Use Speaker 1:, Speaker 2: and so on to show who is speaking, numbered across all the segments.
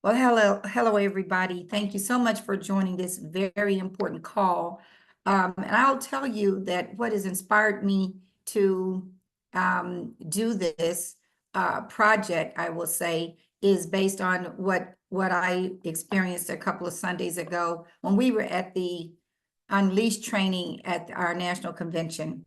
Speaker 1: Well, hello, everybody. Thank you so much for joining this very important call. And I'll tell you that what has inspired me to do this project, I will say, is based on what I experienced a couple of Sundays ago when we were at the Unleashed training at our national convention.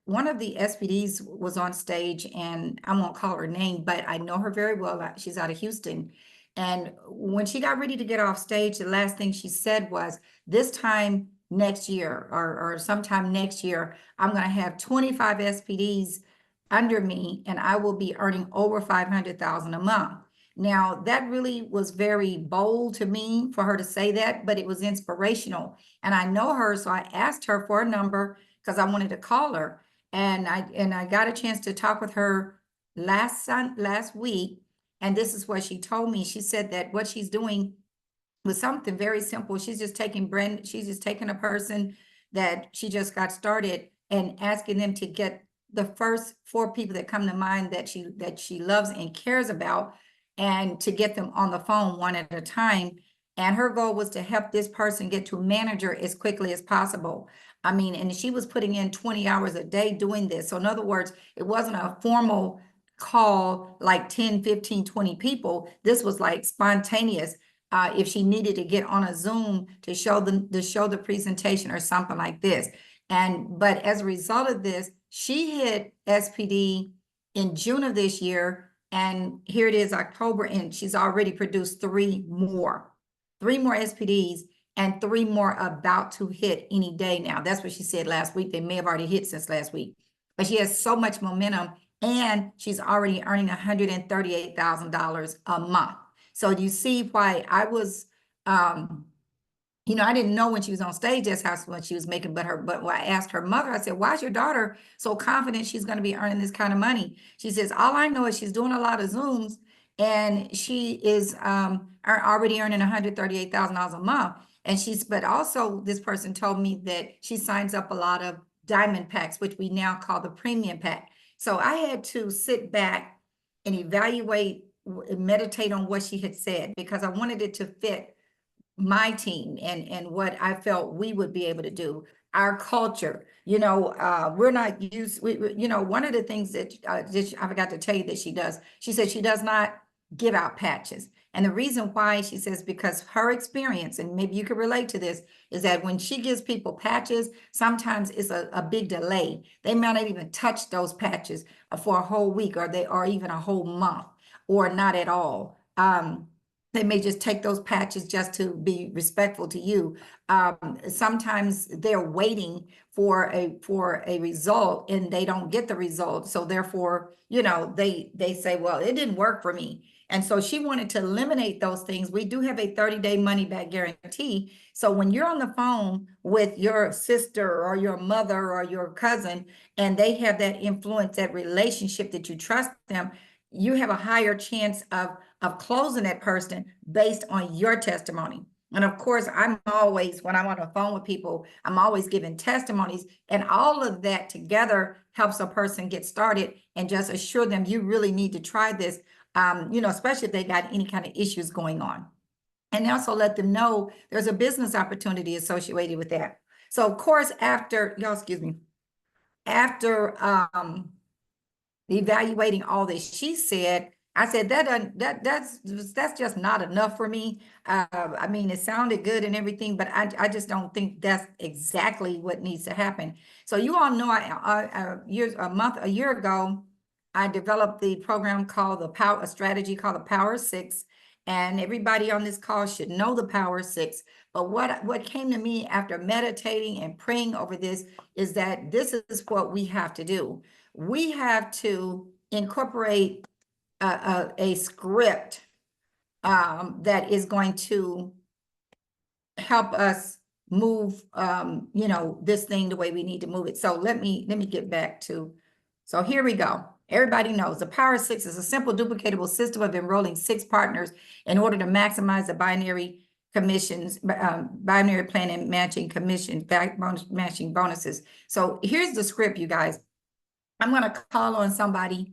Speaker 1: One of the SPDs was on stage, and I won't call her name, but I know her very well. She's out of Houston. And when she got ready to get off stage, the last thing she said was, this time next year or sometime next year, I'm going to have 25 SPDs under me, and I will be earning over 500,000 a month. Now, that really was very bold to me for her to say that, but it was inspirational. And I know her, so I asked her for a number because I wanted to call her. And I got a chance to talk with her last week. And this is what she told me. She said that what she's doing was something very simple. She's just taking a person that she just got started and asking them to get the first 4 people that come to mind that she loves and cares about, and to get them on the phone one at a time. And her goal was to help this person get to manager as quickly as possible. I mean, and she was putting in 20 hours a day doing this. So in other words, it wasn't a formal call like 10, 15, 20 people. This was like spontaneous. If she needed to get on a Zoom to show the presentation or something like this. But as a result of this, she hit SPD in June of this year, and here it is October, and she's already produced 3 more SPDs, and 3 more about to hit any day now. That's what she said last week. They may have already hit since last week, but she has so much momentum, and she's already earning $138,000 a month. So you see why I was, I didn't know when she was on stage that's how much she was making, but when I asked her mother, I said, why is your daughter so confident she's going to be earning this kind of money? She says, all I know is she's doing a lot of Zooms, and she is already earning $138,000 a month. But also this person told me that she signs up a lot of diamond packs, which we now call the premium pack. So I had to sit back and evaluate, meditate on what she had said, because I wanted it to fit my team and what I felt we would be able to do. Our culture, we're not used, one of the things that I forgot to tell you that she does, she said she does not give out patches. And the reason why, she says, because her experience, and maybe you could relate to this, is that when she gives people patches, sometimes it's a big delay. They might not even touch those patches for a whole week, or even a whole month, or not at all. They may just take those patches just to be respectful to you. Sometimes they're waiting for a result, and they don't get the result. So therefore, they say, well, it didn't work for me. And so she wanted to eliminate those things. We do have a 30-day money back guarantee. So when you're on the phone with your sister or your mother or your cousin, and they have that influence, that relationship, that you trust them, you have a higher chance of closing that person based on your testimony. And of course, when I'm on the phone with people, I'm always giving testimonies, and all of that together helps a person get started, and just assure them you really need to try this, especially if they got any kind of issues going on. And also let them know there's a business opportunity associated with that. So of course, after evaluating all this, she said, I said, that's just not enough for me. I mean, it sounded good and everything, but I just don't think that's exactly what needs to happen. So you all know, a year ago, I developed the program called a strategy called the Power 6. And everybody on this call should know the Power 6. But what came to me after meditating and praying over this is that this is what we have to do. We have to incorporate a script that is going to help us move, this thing the way we need to move it. So let me get back to, so here we go. Everybody knows the Power 6 is a simple, duplicatable system of enrolling 6 partners in order to maximize the binary commissions, binary plan and matching commission, matching bonuses. So here's the script, you guys. I'm going to call on somebody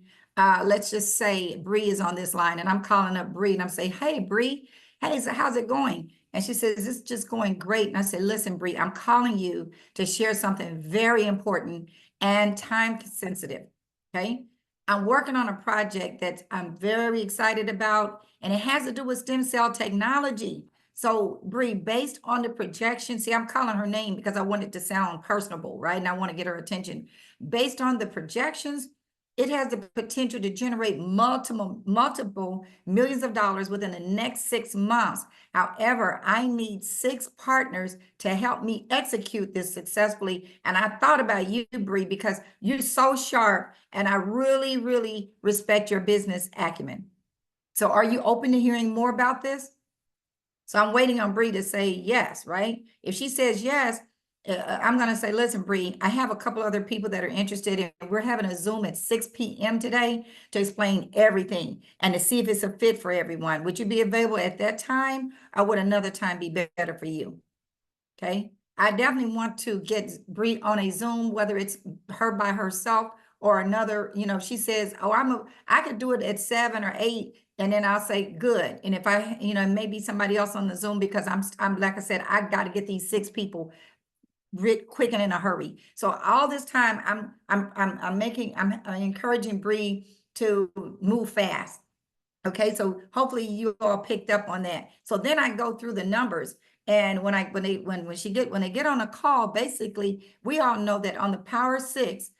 Speaker 1: let's just say Bree is on this line, and I'm calling up Bree, and I'm saying, hey, Bree, hey, so how's it going? And she says, it's just going great. And I said, listen, Bree, I'm calling you to share something very important and time sensitive. Okay. I'm working on a project that I'm very excited about, and it has to do with stem cell technology. So, Bree, based on the projection, see, I'm calling her name because I want it to sound personable, right? And I want to get her attention. Based on the projections, it has the potential to generate multiple millions of dollars within the next 6 months. However, I need 6 partners to help me execute this successfully. And I thought about you, Bree, because you're so sharp, and I really, really respect your business acumen. So are you open to hearing more about this? So I'm waiting on Bree to say yes, right? If she says yes, I'm going to say, listen, Bree, I have a couple other people that are interested in. We're having a Zoom at 6 p.m. today to explain everything and to see if it's a fit for everyone. Would you be available at that time, or would another time be better for you? Okay. I definitely want to get Bree on a Zoom, whether it's her by herself or another, she says, oh, I could do it at 7 or 8. And then I'll say, good. And if I, maybe somebody else on the Zoom, because I'm like I said, I got to get these 6 people quick and in a hurry. So all this time I'm encouraging Bree to move fast. Okay, so hopefully you all picked up on that. So then I go through the numbers, and when they get on a call, basically we all know that on the Power 6,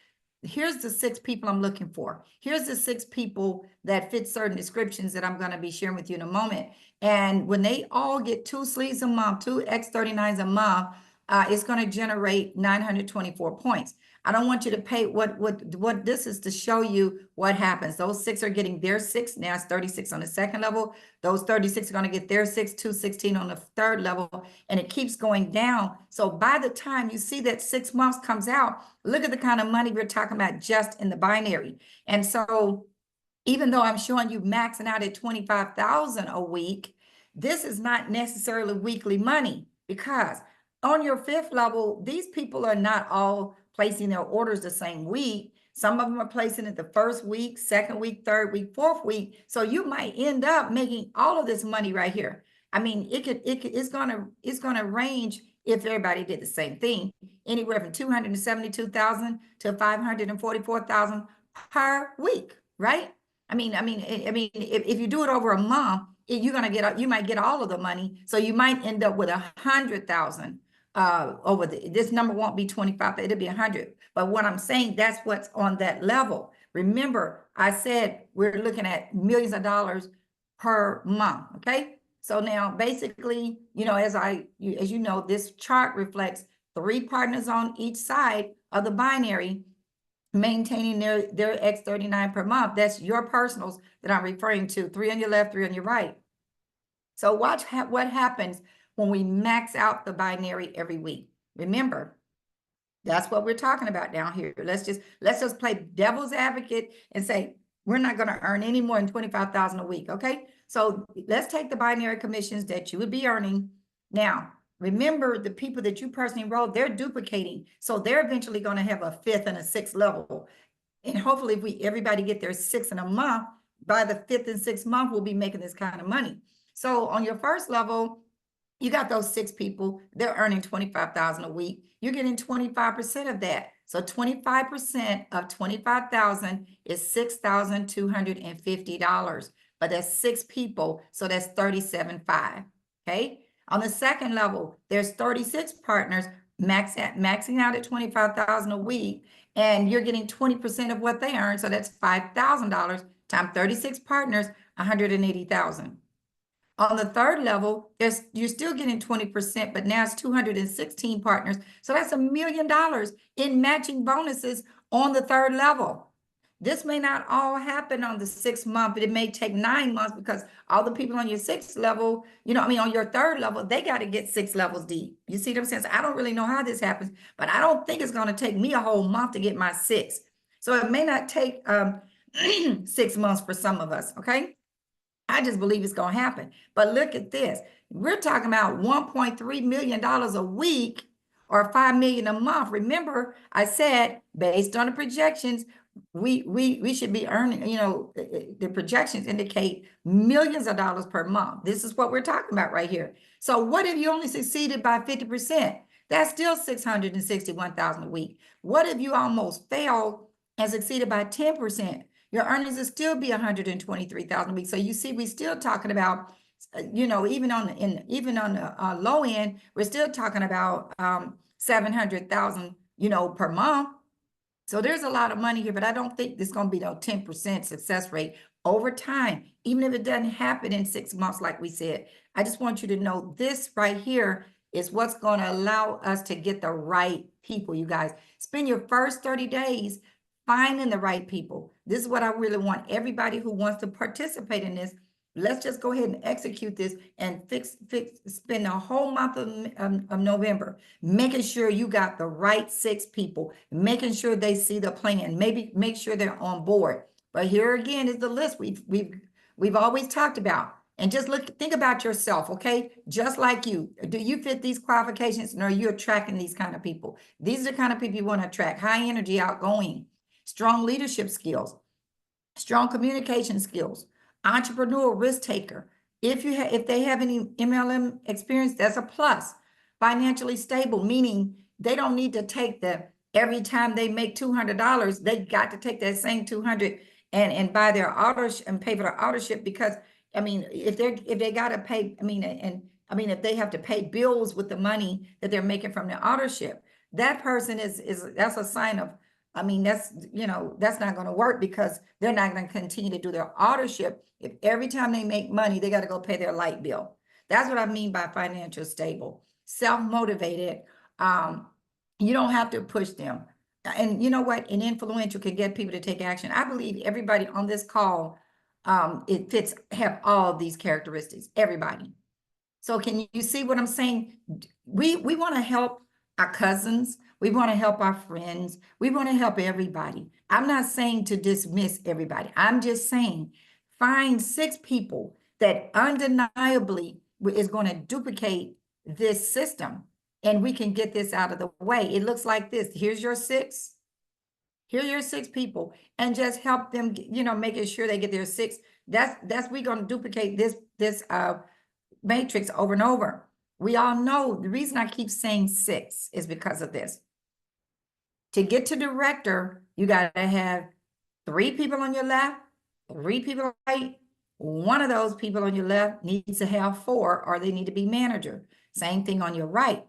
Speaker 1: here's the 6 people I'm looking for. Here's the 6 people that fit certain descriptions that I'm going to be sharing with you in a moment. And when they all get 2 sleeves a month, 2 X39s a month, it's going to generate 924 points. I don't want you to pay what this is to show you what happens. Those 6 are getting their 6. Now it's 36 on the second level. Those 36 are going to get their 6, 216 on the third level, and it keeps going down. So by the time you see that 6 months comes out, look at the kind of money we're talking about just in the binary. And so even though I'm showing you maxing out at 25,000 a week, this is not necessarily weekly money, because on your 5th level, these people are not all placing their orders the same week. Some of them are placing it the first week, second week, third week, fourth week. So you might end up making all of this money right here. I mean, it's gonna range, if everybody did the same thing, anywhere from 272,000 to 544,000 per week, right? I mean, if you do it over a month, you might get all of the money. So you might end up with 100,000 over this number won't be 25, it'll be 100. But what I'm saying, that's what's on that level. Remember, I said we're looking at millions of dollars per month. Okay. So now basically, as you know, this chart reflects 3 partners on each side of the binary, maintaining their X39 per month. That's your personals that I'm referring to. 3 on your left, 3 on your right. So watch what happens when we max out the binary every week. Remember, that's what we're talking about down here. Let's just play devil's advocate and say we're not going to earn any more than 25,000 a week. Okay, so let's take the binary commissions that you would be earning. Now remember, the people that you personally enrolled, they're duplicating, so they're eventually going to have a 5th and a 6th level. And hopefully, if everybody get their 6 in a month, by the 5th and 6th month, we'll be making this kind of money. So on your first level, you got those 6 people, they're earning 25,000 a week. You're getting 25% of that. So 25% of 25,000 is $6,250. But that's 6 people, so that's 37.5. Okay. On the second level, there's 36 partners maxing out at 25,000 a week, and you're getting 20% of what they earn. So that's $5,000 times 36 partners, 180,000. On the third level, you're still getting 20%, but now it's 216 partners. So that's $1 million in matching bonuses on the third level. This may not all happen on the 6th month, but it may take 9 months, because all the people on your 6th level, on your third level, they got to get 6 levels deep. You see what I'm saying? So I don't really know how this happens, but I don't think it's going to take me a whole month to get my 6. So it may not take 6 months for some of us, okay? I just believe it's going to happen. But look at this. We're talking about $1.3 million a week, or $5 million a month. Remember, I said, based on the projections, we should be earning, the projections indicate millions of dollars per month. This is what we're talking about right here. So what if you only succeeded by 50%? That's still 661,000 a week. What if you almost failed and succeeded by 10%? Your earnings will still be 123,000 a week. So you see, we're still talking about, even on the low end, we're still talking about 700,000, per month. So there's a lot of money here, but I don't think there's going to be no 10% success rate over time, even if it doesn't happen in 6 months, like we said. I just want you to know this right here is what's going to allow us to get the right people, you guys. Spend your first 30 days finding the right people. This is what I really want everybody who wants to participate in this. Let's just go ahead and execute this and spend the whole month of November making sure you got the right 6 people, making sure they see the plan, maybe make sure they're on board. But here again is the list we've always talked about. And just think about yourself, okay? Just like you. Do you fit these qualifications, and are you attracting these kind of people? These are the kind of people you want to attract: high energy, outgoing, strong leadership skills, strong communication skills, entrepreneurial risk taker. If they have any MLM experience, that's a plus. Financially stable, meaning they don't need to take every time they make $200, they got to take that same 200 and buy their auto and pay for their autoship, because if they got to pay, if they have to pay bills with the money that they're making from their autoship, that person that's a sign of, that's not going to work, because they're not going to continue to do their autoship if every time they make money, they got to go pay their light bill. That's what I mean by financial stable, self-motivated. You don't have to push them. And you know what? An influential can get people to take action. I believe everybody on this call, have all of these characteristics, everybody. So can you see what I'm saying? We want to help our cousins. We want to help our friends. We want to help everybody. I'm not saying to dismiss everybody. I'm just saying find 6 people that undeniably is going to duplicate this system, and we can get this out of the way. It looks like this. Here's your 6. Here are your 6 people, and just help them, making sure they get their 6. We're going to duplicate this matrix over and over. We all know the reason I keep saying 6 is because of this. To get to director, you got to have 3 people on your left, 3 people on your right. One of those people on your left needs to have 4, or they need to be manager. Same thing on your right.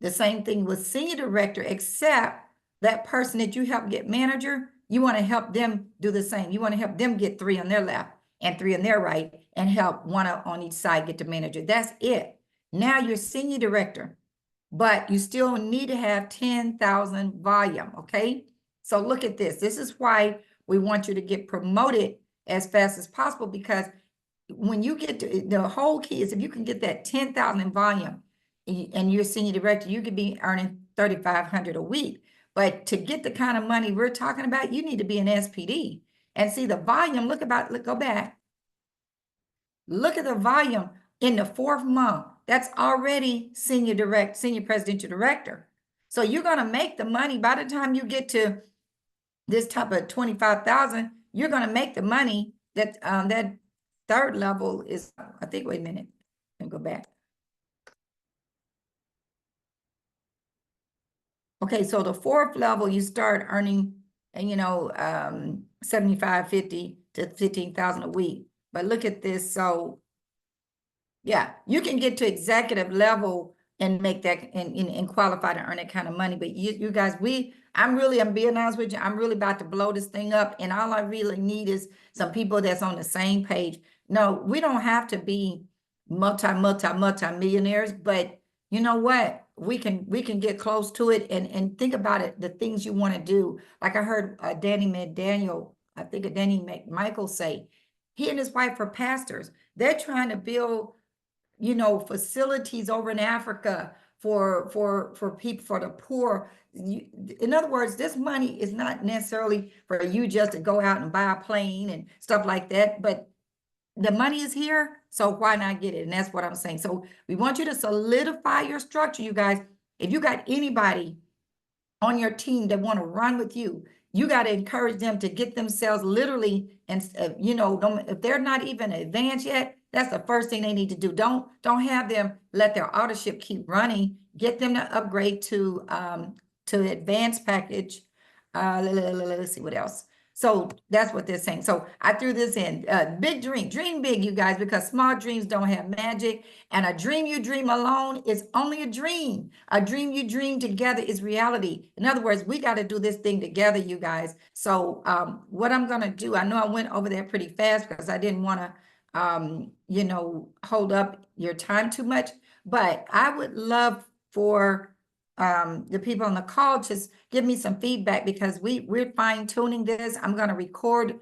Speaker 1: The same thing with senior director, except that person that you help get manager, you want to help them do the same. You want to help them get 3 on their left and 3 on their right, and help 1 on each side get to manager. That's it. Now you're senior director, but you still need to have 10,000 volume, okay? So look at this. This is why we want you to get promoted as fast as possible, because when you get to, the whole key is if you can get that 10,000 volume and you're senior director, you could be earning 3,500 a week. But to get the kind of money we're talking about, you need to be an SPD. And see the volume, go back. Look at the volume in the 4th month. That's already senior presidential director. So you're going to make the money by the time you get to this type of 25,000. You're going to make the money that that 3rd level is. I think. Wait a minute. Let me go back. Okay, so the 4th level, you start earning, 7,550 to 15,000 a week. But look at this. So yeah, you can get to executive level and make that and qualify to earn that kind of money. But you guys, I'm being honest with you, I'm really about to blow this thing up. And all I really need is some people that's on the same page. No, we don't have to be multi-millionaires, but you know what? We can get close to it, and think about it, the things you want to do. Like I heard Danny McMichael say, he and his wife are pastors. They're trying to build, facilities over in Africa for people, for the poor. In other words, this money is not necessarily for you just to go out and buy a plane and stuff like that, but the money is here, so why not get it? And that's what I'm saying. So we want you to solidify your structure, you guys. If you got anybody on your team that want to run with you, you got to encourage them to get themselves literally, and you know, if they're not even advanced yet, that's the first thing they need to do. Don't have them let their authorship keep running. Get them to upgrade to advanced package. Let's see what else. So that's what they're saying. So I threw this in. Big dream big, you guys, because small dreams don't have magic. And a dream you dream alone is only a dream. A dream you dream together is reality. In other words, we got to do this thing together, you guys. So what I'm going to do, I know I went over there pretty fast because I didn't want to, you know, hold up your time too much. But I would love for the people on the call just give me some feedback, because we're fine tuning this. I'm going to record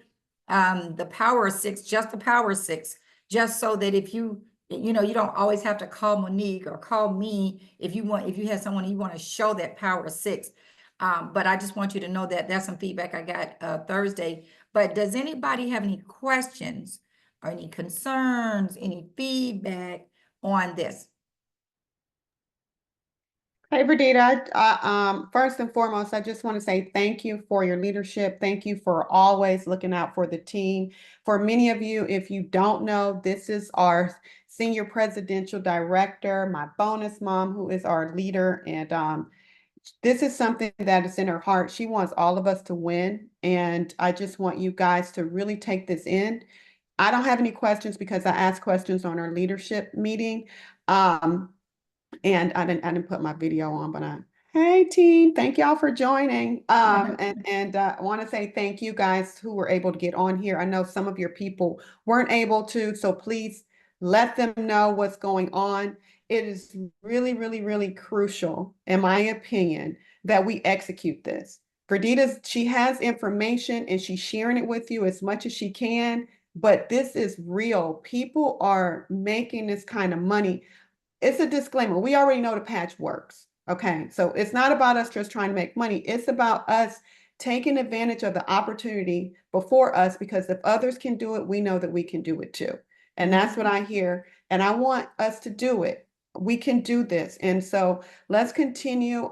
Speaker 1: the power six, just the power six, just so that if you know, you don't always have to call Monique or call me if you have someone you want to show that power six. But I just want you to know that that's some feedback I got Thursday. But does anybody have any questions or any concerns, any feedback on this?
Speaker 2: Hey, Verdita, first and foremost, I just want to say thank you for your leadership. Thank you for always looking out for the team. For many of you, if you don't know, this is our senior presidential director, my bonus mom, who is our leader. And this is something that is in her heart. She wants all of us to win. And I just want you guys to really take this in. I don't have any questions because I asked questions on our leadership meeting. And I didn't put my video on, but hey team, thank y'all for joining. And I want to say thank you guys who were able to get on here. I know some of your people weren't able to, so please let them know what's going on. It is really, really, really crucial, in my opinion, that we execute this. Verdita, she has information and she's sharing it with you as much as she can, but this is real. People are making this kind of money. It's a disclaimer. We already know the patch works. Okay. So it's not about us just trying to make money. It's about us taking advantage of the opportunity before us, because if others can do it, we know that we can do it too. And that's what I hear. And I want us to do it. We can do this. And so let's continue.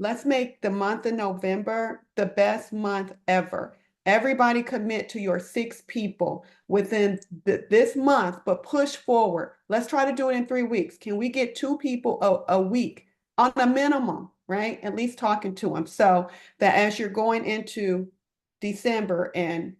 Speaker 2: Let's make the month of November the best month ever. Everybody commit to your 6 people within this month, but push forward. Let's try to do it in 3 weeks. Can we get 2 people a week on a minimum, right? At least talking to them, so that as you're going into December and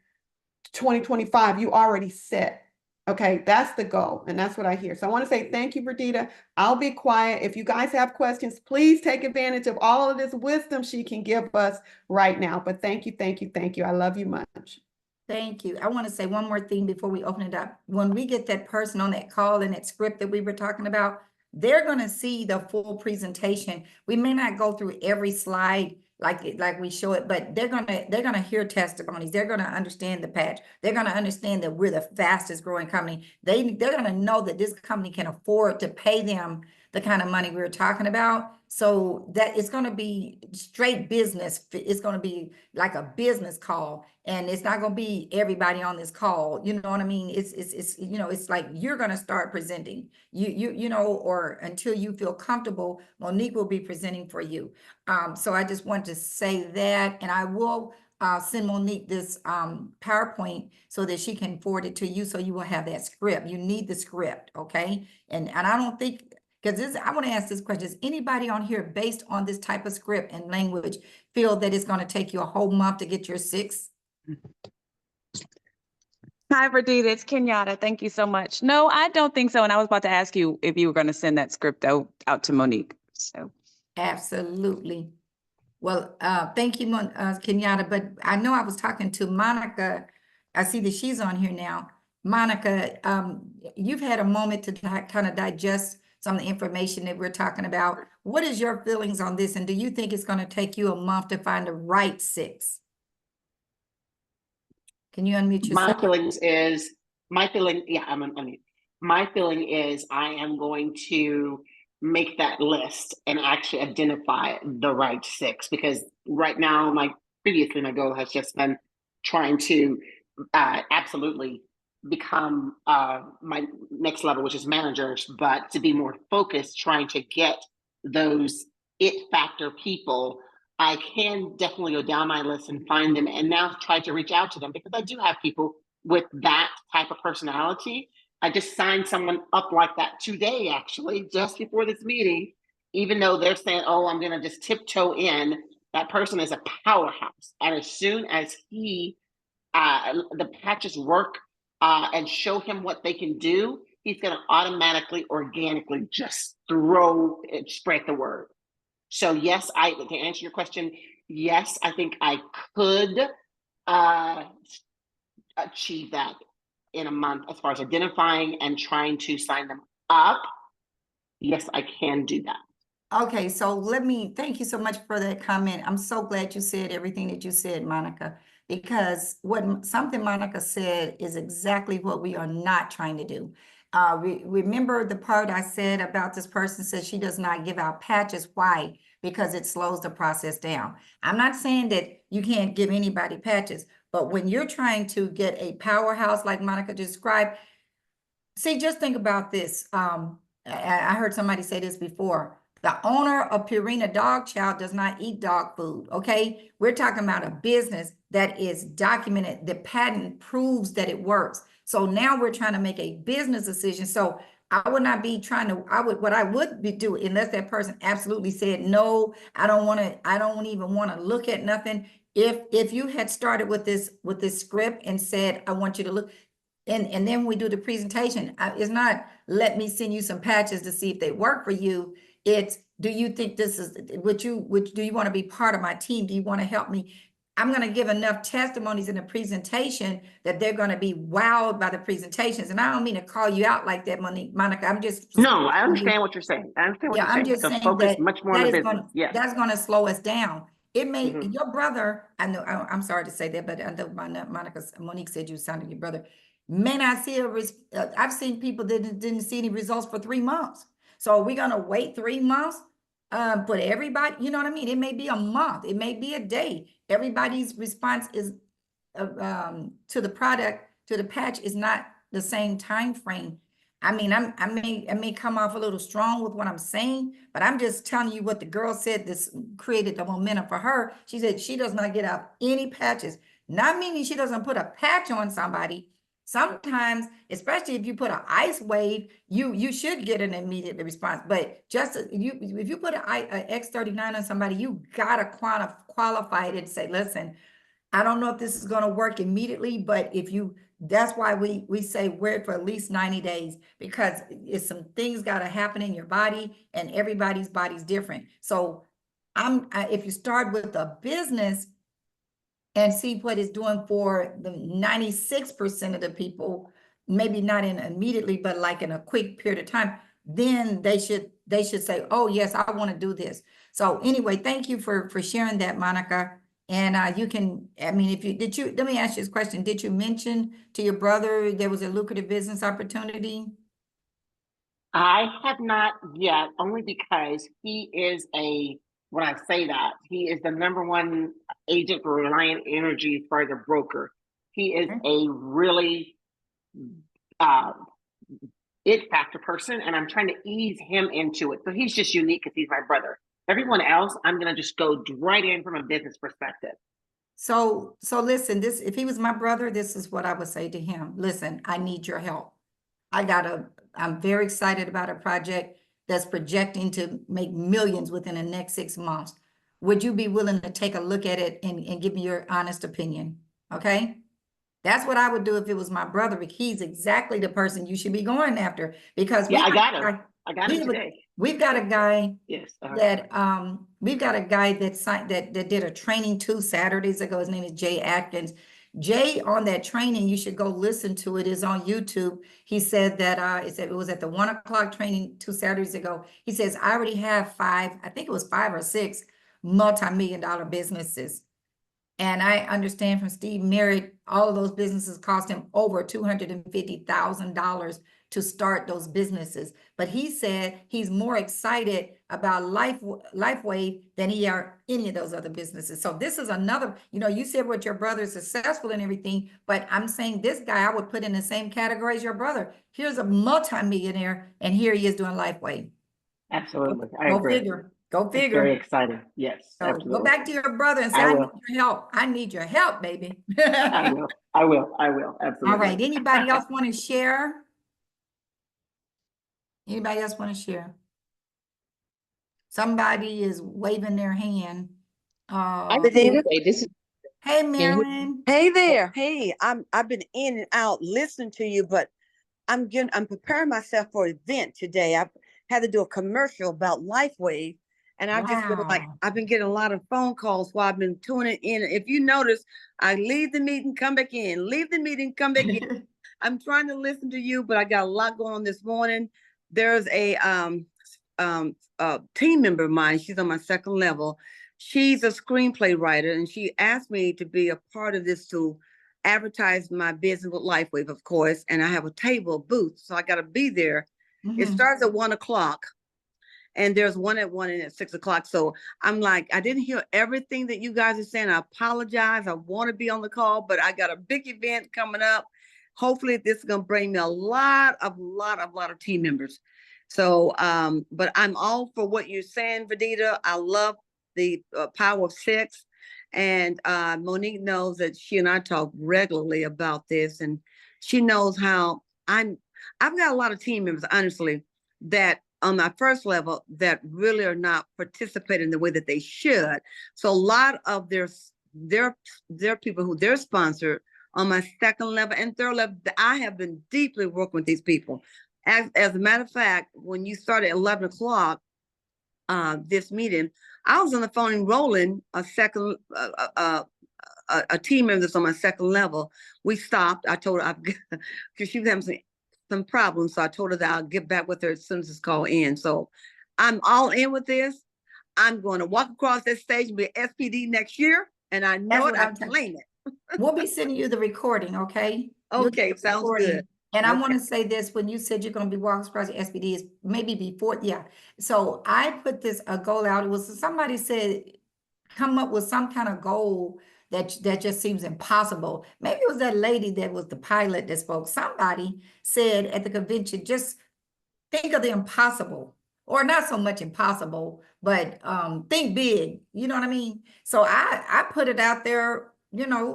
Speaker 2: 2025, you already set. Okay, that's the goal. And that's what I hear. So I want to say thank you, Verdita. I'll be quiet. If you guys have questions, please take advantage of all of this wisdom she can give us right now. But thank you, thank you, thank you. I love you much.
Speaker 1: Thank you. I want to say one more thing before we open it up. When we get that person on that call and that script that we were talking about, they're going to see the full presentation. We may not go through every slide like we show it, but they're gonna hear testimonies. They're gonna understand the patch. They're gonna understand that we're the fastest growing company. They're gonna know that this company can afford to pay them the kind of money we were talking about. So that it's gonna be straight business. It's gonna be like a business call, and it's not gonna be everybody on this call. You know what I mean? It's you know, it's like you're gonna start presenting. You know, or until you feel comfortable, Monique will be presenting for you. So I just want to say that, and I will send Monique this PowerPoint so that she can forward it to you, so you will have that script. You need the script, okay? And I don't think, because this, I want to ask this question: is anybody on here, based on this type of script and language, feel that it's going to take you a whole month to get your 6?
Speaker 3: Hi, Verdita. It's Kenyatta. Thank you so much. No, I don't think so. And I was about to ask you if you were going to send that script out to Monique. So
Speaker 1: Absolutely. Well, thank you, Kenyatta. But I know I was talking to Monica. I see that she's on here now. Monica, you've had a moment to kind of digest some of the information that we're talking about. What is your feelings on this? And do you think it's going to take you a month to find the right 6? Can you unmute yourself?
Speaker 4: Yeah, I'm unmute. My feeling is I am going to make that list and actually identify the right 6, because right now, my goal has just been trying to absolutely become my next level, which is managers, but to be more focused, trying to get those it factor people I can definitely go down my list and find them and now try to reach out to them because I do have people with that type of personality. I just signed someone up like that today, actually, just before this meeting, even though they're saying, oh, I'm going to just tiptoe in. That person is a powerhouse. And as soon as the patches work and show him what they can do, he's going to automatically, organically just spread the word. So yes, to answer your question, yes, I think I could achieve that in a month as far as identifying and trying to sign them up. Yes, I can do that.
Speaker 1: Okay, so thank you so much for that comment. I'm so glad you said everything that you said, Monica, because something Monica said is exactly what we are not trying to do. Remember the part I said about this person says she does not give out patches. Why? Because it slows the process down. I'm not saying that you can't give anybody patches, but when you're trying to get a powerhouse like Monica described, see, just think about this. I heard somebody say this before. The owner of Purina Dog Chow does not eat dog food, okay? We're talking about a business that is documented. The patent proves that it works. So now we're trying to make a business decision. So I would not be trying to, what I would be doing, unless that person absolutely said, no, I don't even want to look at nothing. If you had started with this script and said, I want you to look, and then we do the presentation. It's not, let me send you some patches to see if they work for you. It's, do you think this is, do you want to be part of my team? Do you want to help me? I'm going to give enough testimonies in the presentation that they're going to be wowed by the presentations. And I don't mean to call you out like that, Monica. I'm just.
Speaker 4: No, I understand what you're saying. I understand what
Speaker 1: Yeah,
Speaker 4: you're
Speaker 1: I'm
Speaker 4: saying.
Speaker 1: just
Speaker 4: So
Speaker 1: saying
Speaker 4: focus
Speaker 1: that
Speaker 4: much more on the business. Yes.
Speaker 1: that's gonna slow us down. It may,
Speaker 4: Mhm.
Speaker 1: your brother, I know, I'm sorry to say that, but I know Monique said you sounded your brother, may not see I've seen people that didn't see any results for 3 months. So are we gonna wait 3 months? But everybody, you know what I mean? It may be a month, it may be a day. Everybody's response is to the product, to the patch is not the same time frame. I mean, I may come off a little strong with what I'm saying, but I'm just telling you what the girl said. This created the momentum for her. She said she does not get out any patches. Not meaning she doesn't put a patch on somebody. Sometimes, especially if you put an ice wave, you should get an immediate response. But just if you put an X39 on somebody, you gotta qualify it and say, listen, I don't know if this is going to work immediately, but that's why we say wear it for at least 90 days, because it's some things got to happen in your body, and everybody's body's different. So if you start with a business and see what it's doing for the 96% of the people, maybe not immediately, but like in a quick period of time, then they should say, oh yes, I want to do this. So anyway, thank you for sharing that, Monica. And you can, I mean, let me ask you this question. Did you mention to your brother there was a lucrative business opportunity?
Speaker 4: I have not yet, only because he is when I say that, he is the #1 agent for Reliant Energy as far as a broker. He is a really it factor person, and I'm trying to ease him into it. So he's just unique because he's my brother. Everyone else, I'm going to just go right in from a business perspective.
Speaker 1: So listen, if he was my brother, this is what I would say to him. Listen, I need your help. I'm very excited about a project that's projecting to make millions within the next 6 months. Would you be willing to take a look at it and give me your honest opinion? Okay. That's what I would do if it was my brother, but he's exactly the person you should be going after, because
Speaker 4: I got him. I got him today.
Speaker 1: We've got a guy
Speaker 4: yes,
Speaker 1: we've got a guy that did a training 2 Saturdays ago. His name is Jay Atkins. Jay, on that training, you should go listen to it, is on YouTube. He said that it was at the 1 o'clock training 2 Saturdays ago. He says, I already have 5, I think it was 5 or 6 multi-million-dollar businesses. And I understand from Steve Merritt, all of those businesses cost him over $250,000 to start those businesses. But he said he's more excited about LifeWave than he are any of those other businesses. So this is another, you said what your brother is successful and everything, but I'm saying this guy I would put in the same category as your brother. Here's a multimillionaire, and here he is doing LifeWave.
Speaker 4: Absolutely. I
Speaker 1: Go
Speaker 4: agree.
Speaker 1: figure. Go
Speaker 4: It's very
Speaker 1: figure.
Speaker 4: exciting. Yes,
Speaker 1: So go
Speaker 4: absolutely.
Speaker 1: back to your brother and say,
Speaker 4: I
Speaker 1: I need
Speaker 4: will.
Speaker 1: your help. I need your help, baby.
Speaker 4: I will. I will. I will.
Speaker 1: All
Speaker 4: Absolutely.
Speaker 1: right. Anybody else want to share? Anybody else want to share? Somebody is waving their hand.
Speaker 4: I
Speaker 1: Uh,
Speaker 4: just want to
Speaker 5: Benita?
Speaker 4: say this is.
Speaker 1: hey,
Speaker 4: Can you hear me?
Speaker 1: Marilyn.
Speaker 5: Hey there. Hey, I've been in and out listening to you, but I'm preparing myself for an event today. I've had to do a commercial about LifeWave, and I've just been like,
Speaker 1: Wow.
Speaker 5: I've been getting a lot of phone calls while I've been tuning in. If you notice, I leave the meeting, come back in, leave the meeting, come back in. I'm trying to listen to you, but I got a lot going on this morning. There's a team member of mine. She's on my second level. She's a screenplay writer, and she asked me to be a part of this to advertise my business with LifeWave, of course. And I have a table booth, so I got to be there. It
Speaker 1: Mhm.
Speaker 5: starts at 1 o'clock, and there's one at 1 and at 6 o'clock. So I'm like, I didn't hear everything that you guys are saying. I apologize. I want to be on the call, but I got a big event coming up. Hopefully, this is gonna bring me a lot of team members. So, but I'm all for what you're saying, Vidita. I love the power of six, and Monique knows that she and I talk regularly about this, and she knows how I've got a lot of team members, honestly, that on my first level that really are not participating the way that they should. So a lot of their people who they're sponsored on my second level and third level, I have been deeply working with these people. As a matter of fact, when you started at 11 o'clock, this meeting, I was on the phone enrolling a team member that's on my second level. We stopped. I told her because she was having some problems, so I told her that I'll get back with her as soon as this call ends. So I'm all in with this. I'm going to walk across that stage and be SPD next year, and I
Speaker 1: That's
Speaker 5: know it.
Speaker 1: what
Speaker 5: I
Speaker 1: I'm telling.
Speaker 5: claim it.
Speaker 1: We'll be sending you the recording, okay? You'll get
Speaker 5: Okay,
Speaker 1: the
Speaker 5: sounds
Speaker 1: recording.
Speaker 5: good.
Speaker 1: And I
Speaker 5: Okay.
Speaker 1: want to say this, when you said you're going to be walking across the SPD, is maybe before, yeah. So I put a goal out. It was somebody said, come up with some kind of goal that just seems impossible. Maybe it was that lady that was the pilot that spoke. Somebody said at the convention, just think of the impossible, or not so much impossible, but think big. You know what I mean? So I put it out there,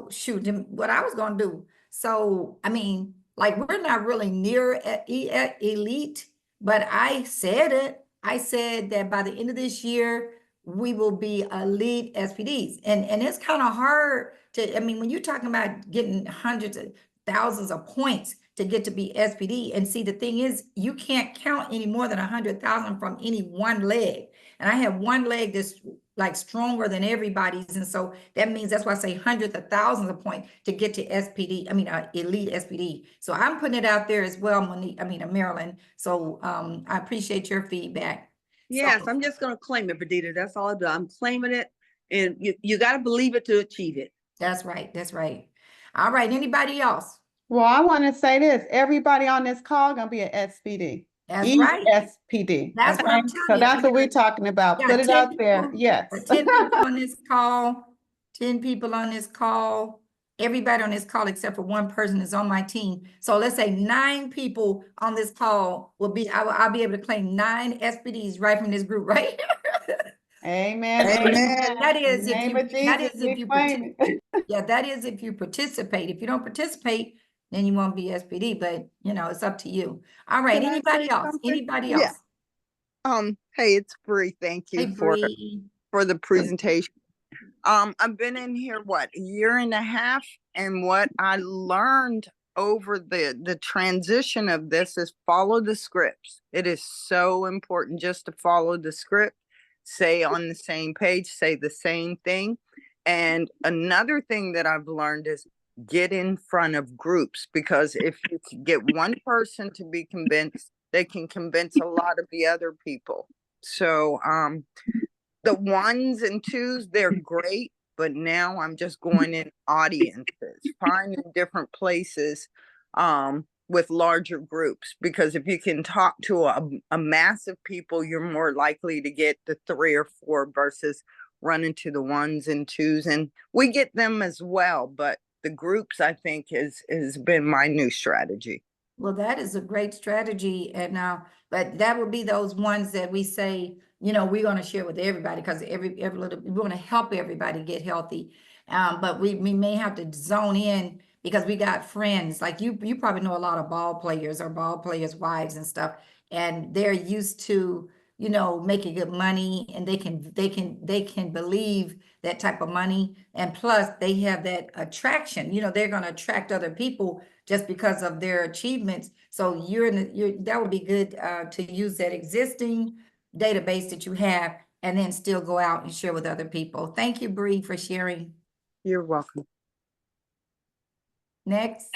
Speaker 1: shoot what I was gonna do. So I mean, like, we're not really near elite, but I said it. I said that by the end of this year we will be elite SPDs, and it's kind of hard to. I mean, when you're talking about getting hundreds of thousands of points to get to be SPD. And see, the thing is, you can't count any more than 100,000 from any one leg. And I have one leg that's like stronger than everybody's. And so that means that's why I say hundreds of thousands of points to get to SPD. I mean, elite SPD. So I'm putting it out there as well, Monique, Marilyn. So I appreciate your feedback.
Speaker 5: Yes,
Speaker 1: So
Speaker 5: I'm just going to claim it, Vidita. That's all I do. I'm claiming it, and you got to believe it to achieve it.
Speaker 1: that's right. That's right. All right. Anybody else?
Speaker 2: Well, I want to say this, everybody on this call gonna be an SPD.
Speaker 1: That's right.
Speaker 2: ESPD.
Speaker 1: That's what
Speaker 2: Okay,
Speaker 1: I'm telling
Speaker 2: so
Speaker 1: you.
Speaker 2: that's what we're talking about. Put
Speaker 1: Yeah,
Speaker 2: it
Speaker 1: 10
Speaker 2: out there.
Speaker 1: people,
Speaker 2: Yes.
Speaker 1: 10 people on this call, 10 people on this call. Everybody on this call except for one person is on my team. So let's say 9 people on this call I'll be able to claim 9 SPDs right from this group, right?
Speaker 2: Amen.
Speaker 5: Amen.
Speaker 1: That
Speaker 2: In
Speaker 1: is
Speaker 2: the name of
Speaker 1: that
Speaker 2: Jesus,
Speaker 1: is
Speaker 2: we
Speaker 1: if you
Speaker 2: claim it.
Speaker 1: yeah, that is if you participate. If you don't participate, then you won't be SPD, but it's up to you. All right,
Speaker 6: Can I
Speaker 1: anybody
Speaker 6: say
Speaker 1: else?
Speaker 6: something?
Speaker 1: Anybody
Speaker 6: Yeah.
Speaker 1: else?
Speaker 6: Hey, it's Bree. Thank
Speaker 1: Hey,
Speaker 6: you
Speaker 1: Bree.
Speaker 6: for the presentation. I've been in here, what, a year and a half, and what I learned over the transition of this is follow the scripts. It is so important just to follow the script, say on the same page, say the same thing. And another thing that I've learned is get in front of groups, because if you can get one person to be convinced, they can convince a lot of the other people. So the ones and twos, they're great, but now I'm just going in audiences, finding different places with larger groups, because if you can talk to a mass of people, you're more likely to get the 3 or 4 versus running to the ones and twos. And we get them as well, but the groups, I think, has been my new strategy.
Speaker 1: Well, that is a great strategy, and but that would be those ones that we say, you know, we're gonna share with everybody, because every little, we wanna help everybody get healthy. But we may have to zone in, because we got friends, like you probably know a lot of ball players or ball players' wives and stuff, and they're used to, you know, making good money, and they can believe that type of money, and plus they have that attraction, you know, they're gonna attract other people just because of their achievements. So that would be good to use that existing database that you have, and then still go out and share with other people. Thank you, Bree, for sharing.
Speaker 6: You're welcome.
Speaker 1: Next.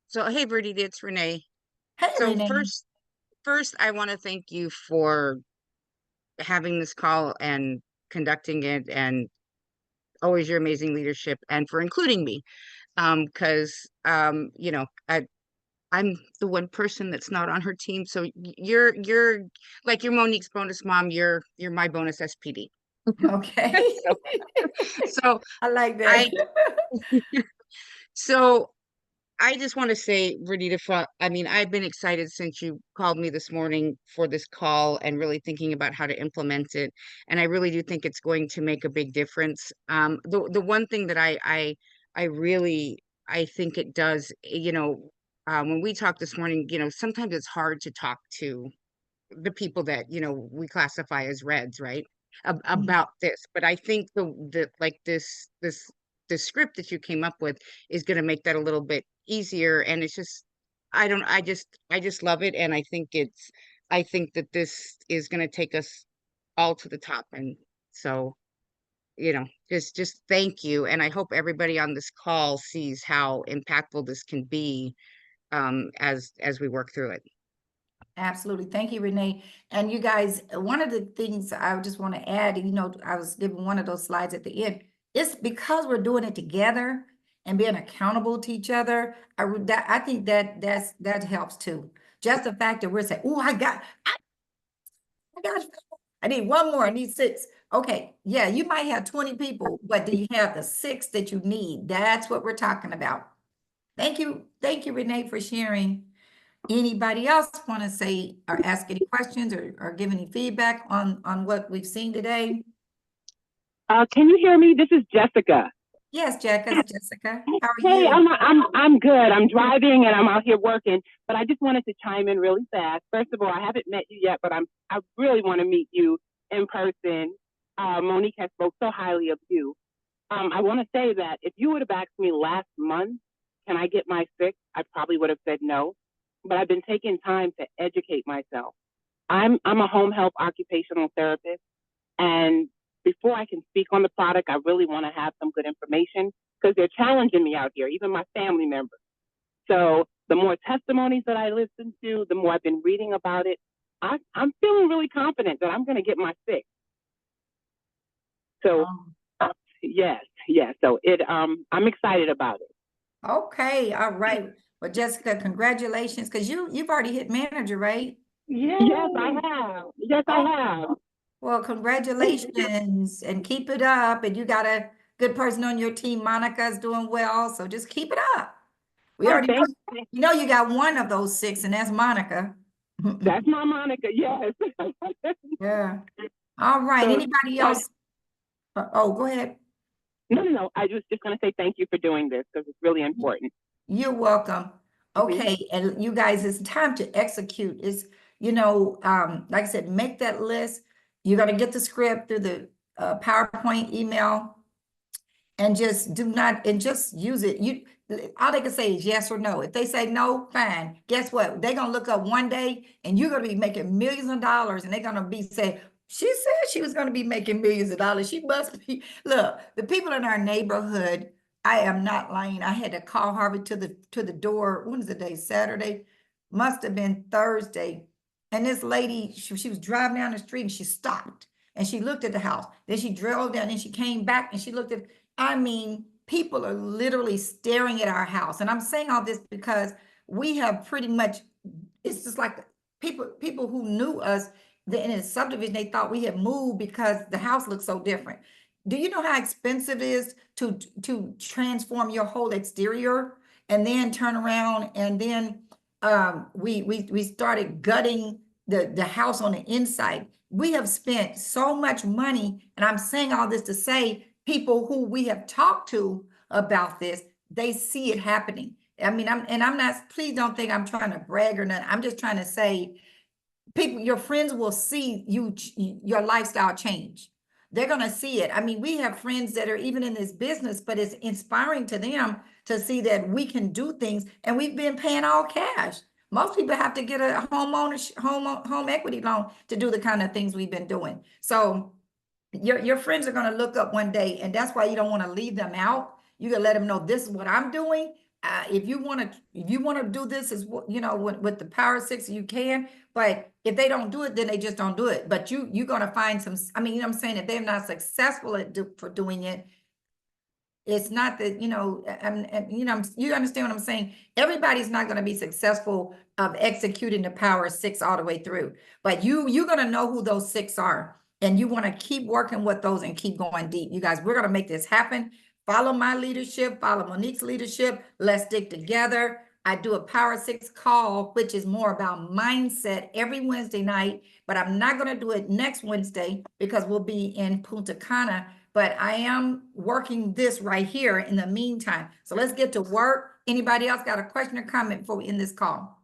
Speaker 7: So, hey, Brittany, it's Renee.
Speaker 1: Hey,
Speaker 7: So
Speaker 1: Renee.
Speaker 7: first, I want to thank you for having this call and conducting it, and always your amazing leadership, and for including me. Because you know, I'm the one person that's not on her team. So you're like, you're Monique's bonus mom. You're my bonus SPD.
Speaker 1: Okay.
Speaker 7: So
Speaker 1: I like that.
Speaker 7: so I just want to say, Renita, I mean, I've been excited since you called me this morning for this call, and really thinking about how to implement it. And I really do think it's going to make a big difference. The one thing that I think it does, you know, when we talked this morning, you know, sometimes it's hard to talk to the people that, you know, we classify as reds, right? About this. But I think the like this script that you came up with is going to make that a little bit easier. And it's just, I just love it. And I think that this is going to take us all to the top. And so, you know, just thank you. And I hope everybody on this call sees how impactful this can be, as we work through it.
Speaker 1: Absolutely. Thank you, Renee. And you guys, one of the things I just want to add, you know, I was given one of those slides at the end. It's because we're doing it together and being accountable to each other. I think that helps too. Just the fact that we're saying, "Oh, I need one more. I need 6." Okay, yeah, you might have 20 people, but do you have the 6 that you need? That's what we're talking about. Thank you, Renee, for sharing. Anybody else want to say or ask any questions, or give any feedback on what we've seen today?
Speaker 8: Can you hear me? This is Jessica.
Speaker 1: Yes, Jessica. How are
Speaker 8: Hey,
Speaker 1: you?
Speaker 8: I'm good. I'm driving and I'm out here working, but I just wanted to chime in really fast. First of all, I haven't met you yet, but I really want to meet you in person. Monique has spoke so highly of you. I want to say that if you would have asked me last month, can I get my 6? I probably would have said no. But I've been taking time to educate myself. I'm a home health occupational therapist, and before I can speak on the product, I really want to have some good information, because they're challenging me out here, even my family members. So the more testimonies that I listen to, the more I've been reading about it, I'm feeling really confident that I'm going to get my 6. So yes. So I'm excited about it.
Speaker 1: Okay, all right. Well, Jessica, congratulations, because you've already hit manager, right?
Speaker 8: Yes, I have. Yes, I have.
Speaker 1: Well, congratulations, and keep it up. And you got a good person on your team. Monica's doing well, so just keep it up. We already know, you know, you got one of those 6, and that's Monica.
Speaker 8: That's my Monica, yes.
Speaker 1: Yeah. All right.
Speaker 8: So,
Speaker 1: Anybody else? Oh, go ahead.
Speaker 8: No. I was just going to say thank you for doing this, because it's really important.
Speaker 1: You're welcome. Okay, and you guys, it's time to execute. It's, you know, like I said, make that list. You're gonna get the script through the PowerPoint email, and just just use it. All they can say is yes or no. If they say no, fine. Guess what? They're gonna look up one day, and you're gonna be making millions of dollars, and they're gonna be saying, she said she was gonna be making millions of dollars. She must be. Look, the people in our neighborhood, I am not lying. I had to call Harvey to the door. When is the day? Saturday. Must have been Thursday. And this lady, she was driving down the street, and she stopped and she looked at the house. Then she drove down and she came back and she looked at, I mean, people are literally staring at our house. And I'm saying all this because we have pretty much, it's just like people who knew us in a subdivision, they thought we had moved because the house looks so different. Do you know how expensive it is to transform your whole exterior? and then turn around and then we started gutting the house on the inside. We have spent so much money, and I'm saying all this to say people who we have talked to about this, they see it happening. I mean, I'm not, please don't think I'm trying to brag or nothing. I'm just trying to say people, your friends will see your lifestyle change. They're going to see it. I mean, we have friends that are even in this business, but it's inspiring to them to see that we can do things, and we've been paying all cash. Most people have to get a home equity loan to do the kind of things we've been doing. So your friends are going to look up one day, and that's why you don't want to leave them out. You can let them know this is what I'm doing. If you want to do this as you know, with the Power Six, you can. But if they don't do it, then they just don't do it. But you're going to find some. I mean, you know what I'm saying? If they're not successful for doing it, it's not that, you know, and you know, you understand what I'm saying? Everybody's not going to be successful of executing the Power Six all the way through. But you're going to know who those six are. And you want to keep working with those and keep going deep. You guys, we're going to make this happen. Follow my leadership, follow Monique's leadership. Let's stick together. I do a Power Six call, which is more about mindset every Wednesday night, but I'm not going to do it next Wednesday because we'll be in Punta Cana, but I am working this right here in the meantime. So let's get to work. Anybody else got a question or comment before we end this call?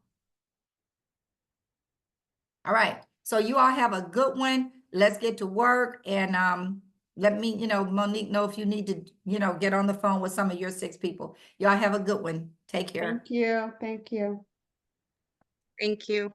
Speaker 1: All right. So you all have a good one. Let's get to work, and let me, you know, Monique, know if you need to, you know, get on the phone with some of your six people. Y'all have a good one. Take care.
Speaker 2: Thank you. Thank you.
Speaker 7: Thank you.